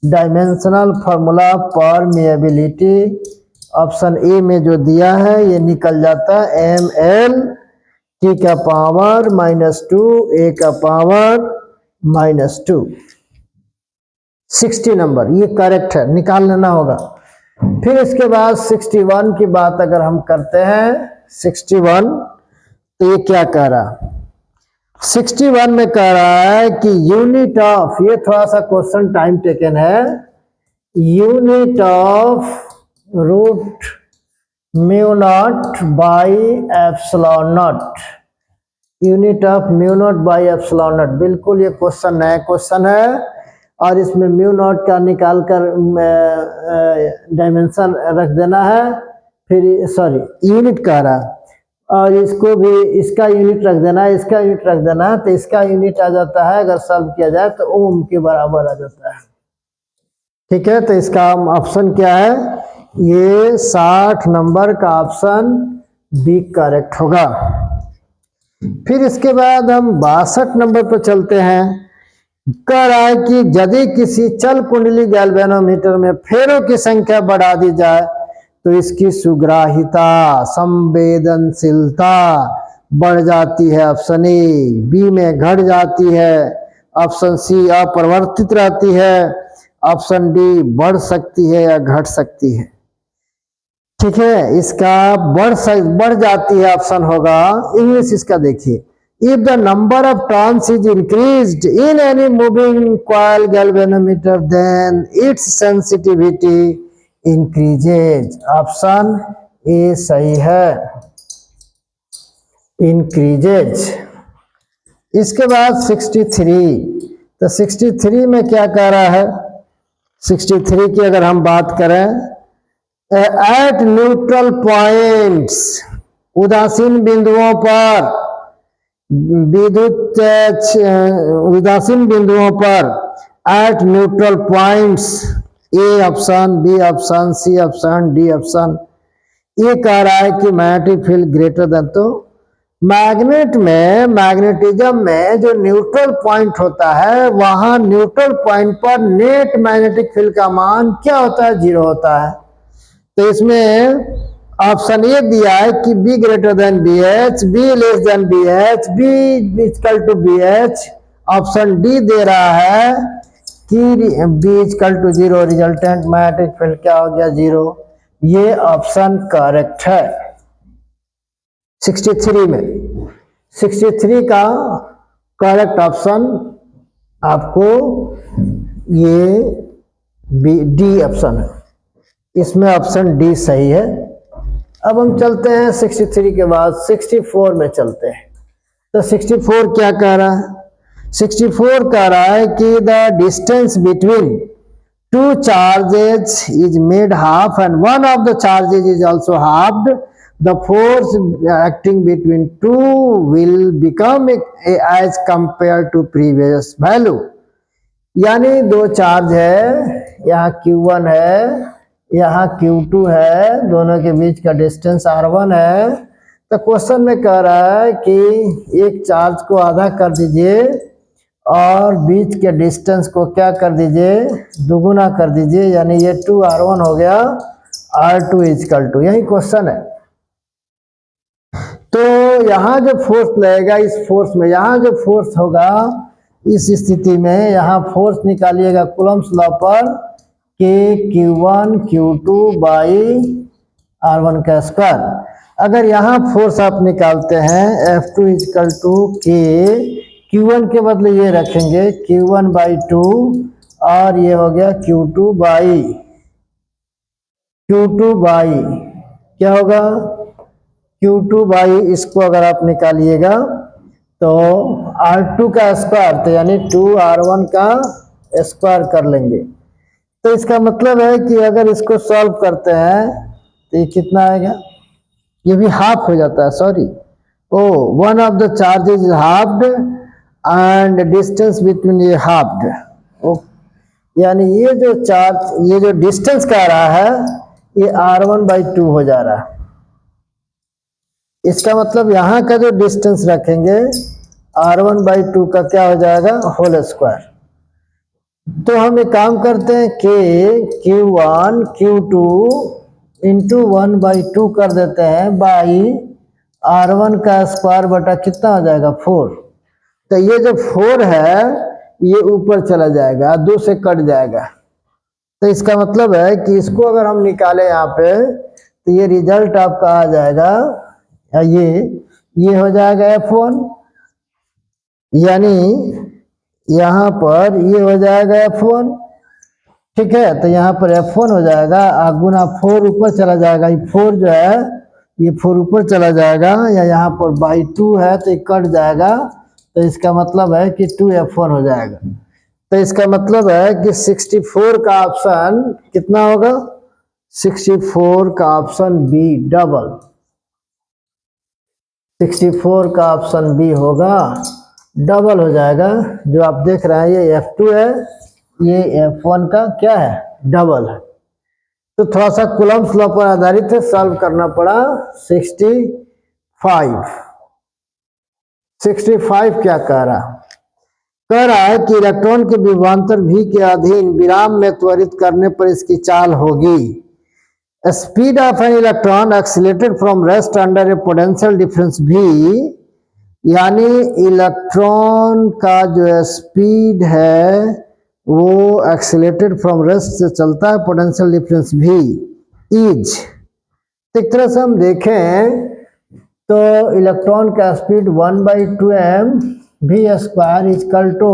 Dimensional formula of permeability option A में जो दिया है ये निकल जाता है ml t का पावर -2 a का पावर -2। 60 नंबर ये करेक्ट है, निकाल लेना होगा। फिर इसके बाद 61 की बात अगर हम करते हैं, 61 तो ये क्या कह रहा? 61 में कह रहा है कि यूनिट ऑफ, ये थोड़ा सा क्वेश्चन टाइम टेकन है, unit of root mu naught by epsilon naught. Unit of mu naught by epsilon naught, बिल्कुल ये क्वेश्चन नया क्वेश्चन है और इसमें म्यू नॉट का निकाल कर डायमेंशन रख देना है। फिर सॉरी यूनिट कह रहा और इसको भी इसका यूनिट रख देना है, इसका यूनिट रख देना है, तो इसका यूनिट आ जाता है अगर सॉल्व किया जाए तो ओम के बराबर आ जाता है। ठीक है, तो इसका ऑप्शन क्या है? ये 60 नंबर का ऑप्शन बी करेक्ट होगा। फिर इसके बाद हम 62 नंबर पर चलते हैं। कह रहा है कि यदि किसी चल कुंडली गैल्वेनोमीटर में फेरों की संख्या बढ़ा दी जाए तो इसकी सुग्राहिता, संवेदनशीलता बढ़ जाती है, ऑप्शन ए। बी में घट जाती है, ऑप्शन सी अपरिवर्तित रहती है, ऑप्शन डी बढ़ सकती है या घट सकती है। ठीक है, इसका बढ़ जाती है ऑप्शन होगा। इंग्लिश इसका देखिए, if the number of turns is increased in any moving coil galvanometer then its sensitivity increases. Option A सही है, इंक्रीजेज। इसके बाद 63, तो 63 में क्या कह रहा है? 63 की अगर हम बात करें, एट न्यूट्रल पॉइंट्स, उदासीन बिंदुओं पर उदासीन बिंदुओं पर at neutral points, A option, B option, C option, D option. ये कह रहा है कि मैग्नेटिक फील्ड ग्रेटर देन, तो मैग्नेट में, मैग्नेटिज्म में जो न्यूट्रल पॉइंट होता है वहां न्यूट्रल पॉइंट पर नेट मैग्नेटिक फील्ड का मान क्या होता है? 0 होता है। तो इसमें ऑप्शन ए दिया है कि B greater than B H, B less than B H, B equal to B H. Option D दे रहा है कि B equal to 0, resultant magnetic field क्या हो गया? 0। ये ऑप्शन करेक्ट है 63 में। 63 का करेक्ट ऑप्शन आपको ये डी ऑप्शन है, इसमें ऑप्शन डी सही है। अब हम चलते हैं 63 के बाद 64 में चलते हैं। तो 64 क्या कह रहा है? 64 कह रहा है कि the distance between two charges is made half and one of the charges is also halved. The force acting between two will become as compared to previous value. यानी दो चार्ज है, यहाँ Q1 है, यहाँ Q2 है, दोनों के बीच का डिस्टेंस R1 है। तो क्वेश्चन में कह रहा है कि एक चार्ज को आधा कर दीजिए और बीच के डिस्टेंस को क्या कर दीजिए, दुगुना कर दीजिए, यानी ये 2R1 हो गया, R2 इक्वल टू, यही क्वेश्चन है। तो यहाँ जो फोर्स लगेगा इस फोर्स में, यहाँ जो फोर्स होगा इस स्थिति में, यहाँ फोर्स निकालिएगा कूलम्ब्स लॉ पर, के Q1 Q2 बाई R1 का स्क्वायर। अगर यहाँ फोर्स आप निकालते हैं F2 इक्वल टू के, Q1 के बदले ये रखेंगे Q1 बाई 2 और ये हो गया Q2 बाई क्या होगा, Q2 बाई, इसको अगर आप निकालिएगा तो R2 का स्क्वायर, तो यानी 2R1 का स्क्वायर कर लेंगे। तो इसका मतलब है कि अगर इसको सॉल्व करते हैं तो ये कितना आएगा, ये भी हाफ हो जाता है, sorry, one of the charges is halved and distance between ये हाफ्ड, यानी ये जो चार्ज, ये जो डिस्टेंस कह रहा है ये R1 बाई 2 हो जा रहा है। इसका मतलब यहाँ का जो डिस्टेंस रखेंगे R1 बाई 2 का क्या हो जाएगा, होल स्क्वायर। तो हम एक काम करते हैं कि Q1 Q2 इंटू 1 बाई 2 कर देते हैं बाई R1 का स्क्वायर बटा कितना हो जाएगा, 4। तो ये जो 4 है ये ऊपर चला जाएगा, 2 से कट जाएगा। तो इसका मतलब है कि इसको अगर हम निकालें यहाँ पे तो ये रिजल्ट आपका आ जाएगा, ये हो जाएगा F1, यानी यहाँ पर ये हो जाएगा F1, ठीक है। तो यहाँ पर F1 हो जाएगा, गुना 4 ऊपर चला जाएगा, ये 4 जो है ये 4 ऊपर चला जाएगा, या यहाँ पर बाई 2 है तो ये कट जाएगा। तो इसका मतलब है कि 2F1 हो जाएगा। तो इसका मतलब है कि 64 का ऑप्शन कितना होगा, 64 का ऑप्शन बी डबल, 64 का ऑप्शन बी होगा डबल हो जाएगा। जो आप देख रहे हैं ये F2 है, ये F1 का क्या है, डबल है। तो थोड़ा सा कूलम्ब्स लॉ पर आधारित है, सॉल्व करना पड़ा। 65 क्या कह रहा है कि इलेक्ट्रॉन के विभवांतर v के अधीन विराम में त्वरित करने पर इसकी चाल होगी, speed of an electron accelerated from rest under A potential difference v, यानी इलेक्ट्रॉन का जो स्पीड है वो एक्सीलरेटेड फ्रॉम रेस्ट से चलता है, पोटेंशियल डिफरेंस v इज, एक तरह से हम देखें तो इलेक्ट्रॉन का speed 1/2m v square equal to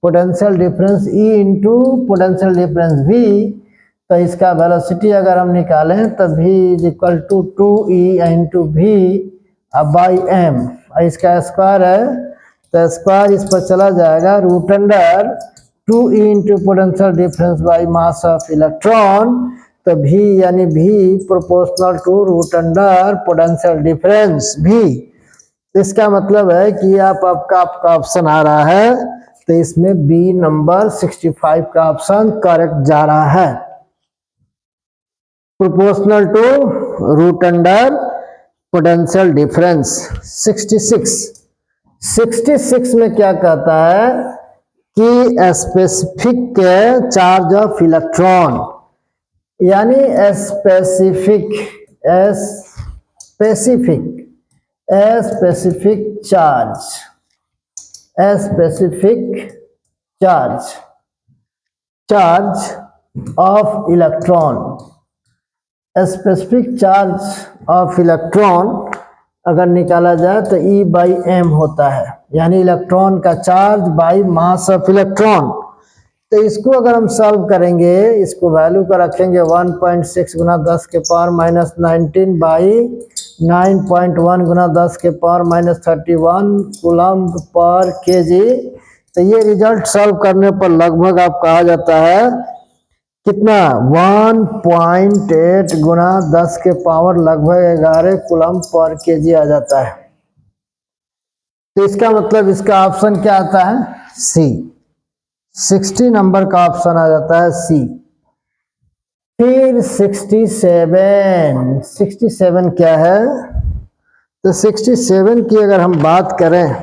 potential difference E into potential difference v। तो इसका वेलोसिटी अगर हम निकालें तो v is equal to 2e into v by m, इसका स्क्वायर है तो स्क्वायर इस पर चला जाएगा, root under 2e into potential difference by mass of electron. तो v यानी v proportional to root under potential difference v। इसका मतलब है कि आपका ऑप्शन आ रहा है, तो इसमें बी नंबर 65 का ऑप्शन करेक्ट जा रहा है, proportional to root under potential difference. 66 में क्या कहता है कि स्पेसिफिक चार्ज ऑफ इलेक्ट्रॉन, यानी specific charge of electron, specific charge of electron अगर निकाला जाए तो E बाई M होता है, यानी इलेक्ट्रॉन का charge by mass of electron. तो इसको अगर हम सॉल्व करेंगे, इसको वैल्यू का रखेंगे 1.6 गुना 10 के पावर माइनस 19 बाई 9.1 गुना 10 के पावर माइनस 31 कूलम्ब पर केजी। तो ये रिजल्ट सॉल्व करने पर लगभग आपका आ जाता है कितना 1.8 गुना 10 के पावर लगभग 11 कूलम्ब पर केजी आ जाता है। तो इसका मतलब इसका ऑप्शन क्या आता है? सी। 60 नंबर का ऑप्शन आ जाता है सी। फिर 67 क्या है? तो 67 की अगर हम बात करें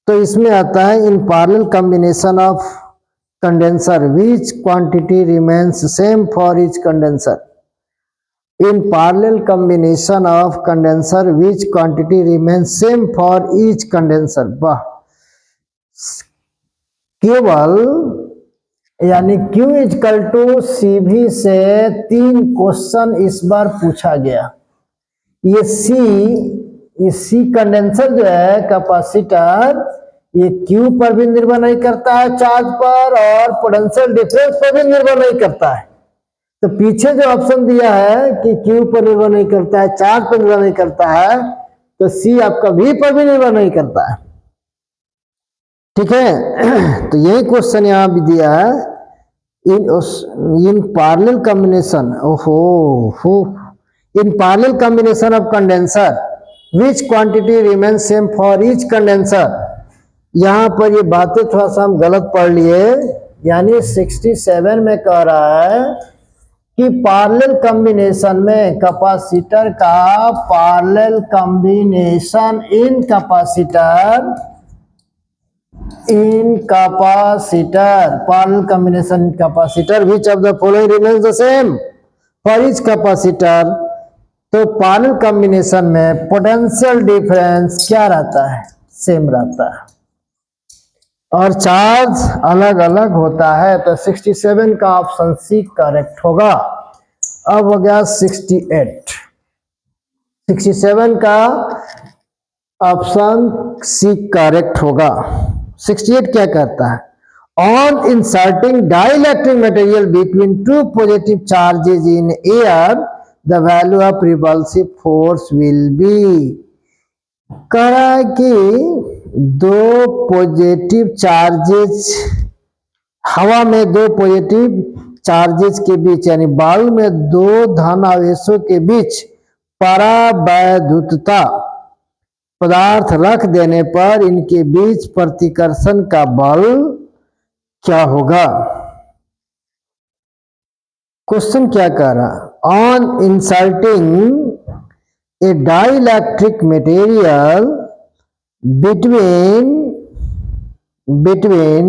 तो इसमें आता है in parallel combination of condenser which quantity remains same for each condenser. In parallel combination of condenser which quantity remains same for each condenser. वाह, केवल यानी Q इजकल टू CV से 3 क्वेश्चन इस बार पूछा गया। ये C कंडेंसर जो है कैपेसिटर, ये Q पर भी निर्भर नहीं करता है चार्ज पर, और पोटेंशियल डिफरेंस पर भी निर्भर नहीं करता है। तो पीछे जो ऑप्शन दिया है कि Q पर निर्भर नहीं करता है, चार्ज पर निर्भर नहीं करता है, तो C आपका V पर भी निर्भर नहीं करता है। ठीक है, तो यही क्वेश्चन यहां भी दिया है in parallel combination in parallel combination of condenser which quantity remains same for each condenser. यहां पर ये बातें थोड़ा सा हम गलत पढ़ लिए, यानी 67 में कह रहा है कि पैरेलल कॉम्बिनेशन में कैपेसिटर का parallel combination in capacitor parallel combination capacitor which of the following remains the same for each capacitor. तो पैरेलल कॉम्बिनेशन में पोटेंशियल डिफरेंस क्या रहता है? सेम रहता है, और चार्ज अलग अलग होता है। तो 67 का ऑप्शन सी करेक्ट होगा। अब हो गया 67 का ऑप्शन सी करेक्ट होगा। 68 क्या कहता है? On inserting dielectric material between two positive charges in air the value of repulsive force will be. कह रहा है कि दो पॉजिटिव चार्जेज, हवा में दो पॉजिटिव चार्जेज के बीच यानी वायु में दो धन आवेशों के बीच परावैद्युतता पदार्थ रख देने पर इनके बीच प्रतिकर्षण का बल क्या होगा? क्वेश्चन क्या कह रहा? On inserting A dielectric material between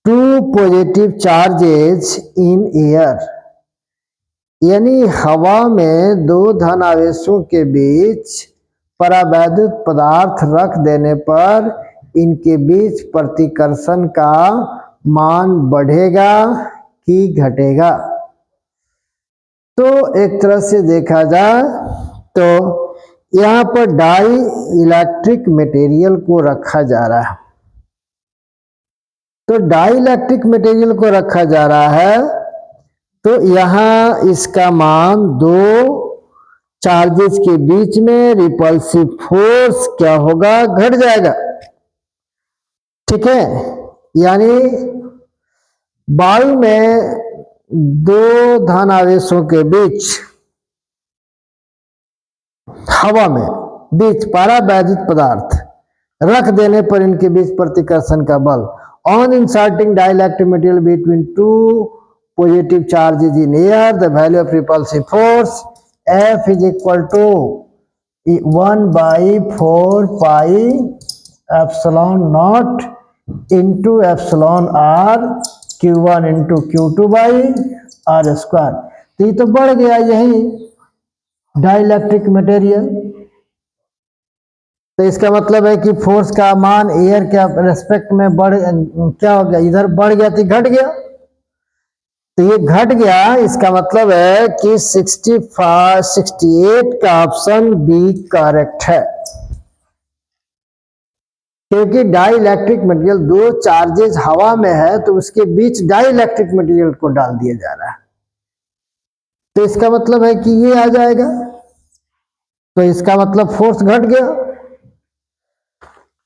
two positive charges in air, यानी हवा में दो धन आवेशों के बीच परावैद्युत पदार्थ रख देने पर इनके बीच प्रतिकर्षण का मान बढ़ेगा कि घटेगा। तो एक तरह से देखा जाए तो यहाँ पर डाई इलेक्ट्रिक मटेरियल को रखा जा रहा है। तो डाई इलेक्ट्रिक मटेरियल को रखा जा रहा है, तो यहाँ इसका मान दो चार्जेस के बीच में रिपल्सिव फोर्स क्या होगा? घट जाएगा। ठीक है, यानी वायु में दो धन आवेशों के बीच, हवा में बीच परावैद्युत पदार्थ रख देने पर इनके बीच प्रतिकर्षण का बल। On inserting dielectric material between two positive charges in air the value of repulsive force F is equal to 1/4 pi epsilon naught into epsilon r Q1 into Q2 by r square. तो ये तो बढ़ गया यही dielectric material. तो इसका मतलब है कि फोर्स का मान एयर के रेस्पेक्ट में क्या हो गया? इधर बढ़ गया तो घट गया। तो ये घट गया, इसका मतलब है कि 68 का ऑप्शन बी करेक्ट है। क्योंकि डाई इलेक्ट्रिक मटेरियल, दो चार्जेस हवा में है तो उसके बीच डाई इलेक्ट्रिक मटेरियल को डाल दिया जा रहा है, तो इसका मतलब है कि ये आ जाएगा, तो इसका मतलब फोर्स घट गया।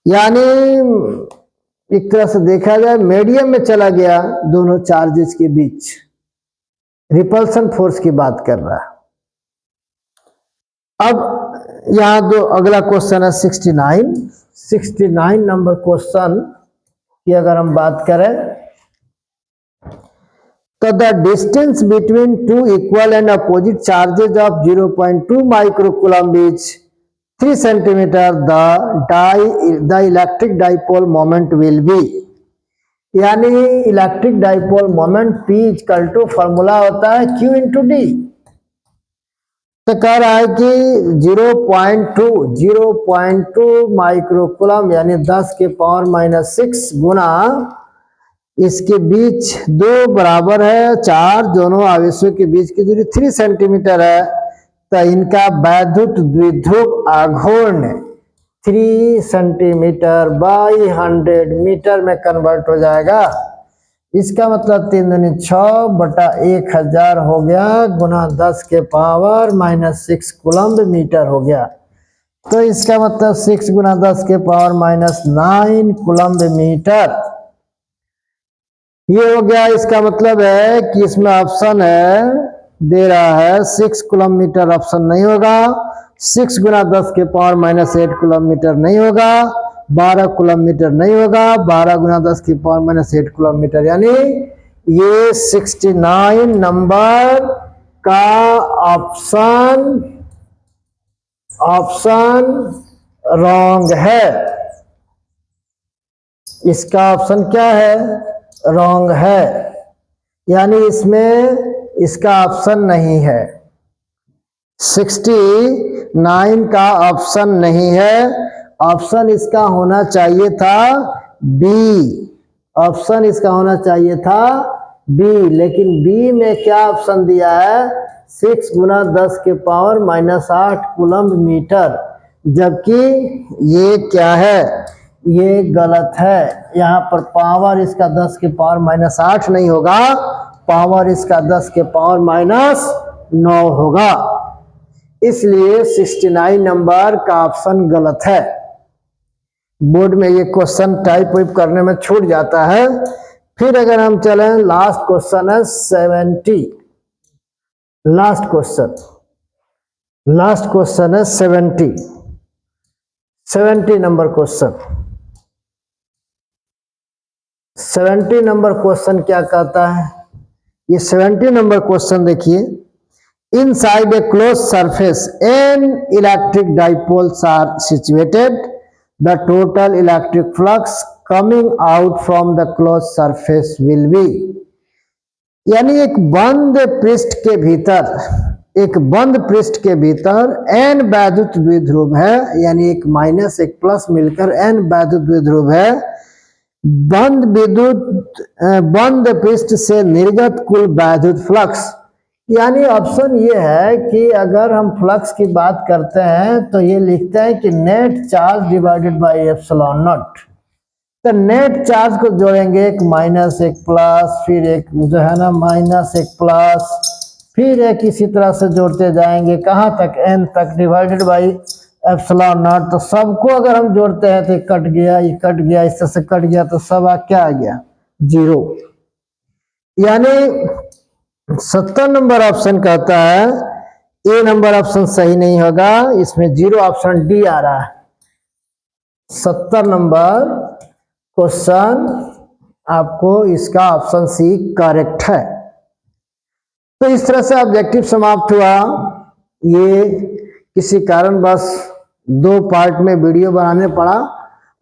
यानी एक तरह से देखा जाए मीडियम में चला गया दोनों चार्जेस के बीच, रिपल्सन फोर्स की बात कर रहा है। अब यहां दो अगला क्वेश्चन है 69 नंबर क्वेश्चन की अगर हम बात करें तो the distance between two equal and opposite charges of 0.2 microcoulomb is 3 centimetre, the electric dipole moment will be. यानी electric dipole moment P equal to formula होता है Q इंटू डी। तो कह रहा है कि 0.2 माइक्रोकूलम यानी 10 के पावर -6 गुना इसके बीच दो बराबर है 4, दोनों आवेशों के बीच की दूरी 3 सेंटीमीटर है, तो इनका वैद्युत द्विध्रुव आघूर्ण 3 सेंटीमीटर बाई 100 मीटर में कन्वर्ट हो जाएगा। इसका मतलब 3 दूनी 6 बटा 1000 हो गया गुना 10 के पावर -6 कूलम्ब मीटर हो गया। तो इसका मतलब 6 गुना 10 के पावर -9 कूलम्ब मीटर ये हो गया। इसका मतलब है कि इसमें ऑप्शन है दे रहा है 6 कूलम्ब मीटर, ऑप्शन नहीं होगा। 6 गुना 10 के पावर -8 कूलम्ब मीटर नहीं होगा। 12 कूलम्ब मीटर नहीं होगा। 12 गुना 10 की पावर -8 कूलम्ब मीटर, यानी ये 69 नंबर का ऑप्शन रॉन्ग है। इसका ऑप्शन क्या है? रॉन्ग है, यानी इसमें इसका ऑप्शन नहीं है। 69 का ऑप्शन नहीं है। ऑप्शन इसका होना चाहिए था बी। ऑप्शन इसका होना चाहिए था बी, लेकिन बी में क्या ऑप्शन दिया है? 6 गुना 10 के पावर -8 कूलम्ब मीटर, जबकि ये क्या है? ये गलत है। यहाँ पर पावर इसका 10 के पावर -8 नहीं होगा, पावर इसका 10 के पावर -9 होगा। इसलिए 69 नंबर का ऑप्शन गलत है। बोर्ड में ये क्वेश्चन टाइप वाइप करने में छूट जाता है। फिर अगर हम चलें, लास्ट क्वेश्चन है 70। लास्ट क्वेश्चन है 70 नंबर क्वेश्चन। 70 नंबर क्वेश्चन क्या कहता है? ये 70 नंबर क्वेश्चन देखिए, inside a closed surface n electric dipoles are situated, the total electric flux coming out from the closed surface will be। यानी एक बंद पृष्ठ के भीतर n वैद्युत द्विध्रुव है, यानी एक माइनस एक प्लस मिलकर n वैद्युत द्विध्रुव है। बंद पृष्ठ से निर्गत कुल वैद्युत फ्लक्स, यानी ऑप्शन ये है कि अगर हम फ्लक्स की बात करते हैं तो ये लिखते हैं कि net charge divided by epsilon naught. तो नेट चार्ज को जोड़ेंगे, एक माइनस एक प्लस, फिर एक जो है ना माइनस एक प्लस, फिर एक इसी तरह से जोड़ते जाएंगे कहाँ तक? n तक, डिवाइडेड बाय एप्सिलॉन नॉट। तो सबको अगर हम जोड़ते हैं तो ये कट गया, ये कट गया, इस तरह से कट गया, तो सब क्या आ गया? 0। यानी 70 नंबर ऑप्शन कहता है ए नंबर ऑप्शन सही नहीं होगा, इसमें 0 ऑप्शन डी आ रहा है। 70 नंबर क्वेश्चन आपको इसका ऑप्शन सी करेक्ट है। तो इस तरह से ऑब्जेक्टिव समाप्त हुआ। ये किसी कारण बस 2 पार्ट में वीडियो बनाने पड़ा।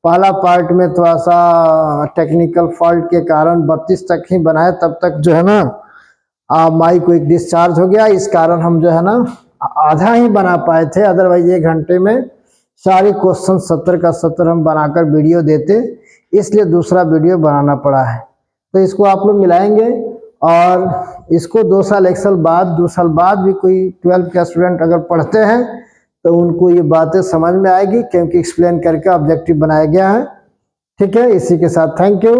पहला पार्ट में थोड़ा सा टेक्निकल फॉल्ट के कारण 32 तक ही बनाए, तब तक जो है ना माइक को एक डिस्चार्ज हो गया, इस कारण हम जो है ना आधा ही बना पाए थे। अदरवाइज 1 घंटे में सारे क्वेश्चन 70 का 70 हम बनाकर वीडियो देते, इसलिए दूसरा वीडियो बनाना पड़ा है। तो इसको आप लोग मिलाएंगे और इसको 2 साल 1 साल बाद 2 साल बाद भी कोई 12 का स्टूडेंट अगर पढ़ते हैं तो उनको ये बातें समझ में आएगी, क्योंकि एक्सप्लेन करके ऑब्जेक्टिव बनाया गया है। ठीक है, इसी के साथ थैंक यू।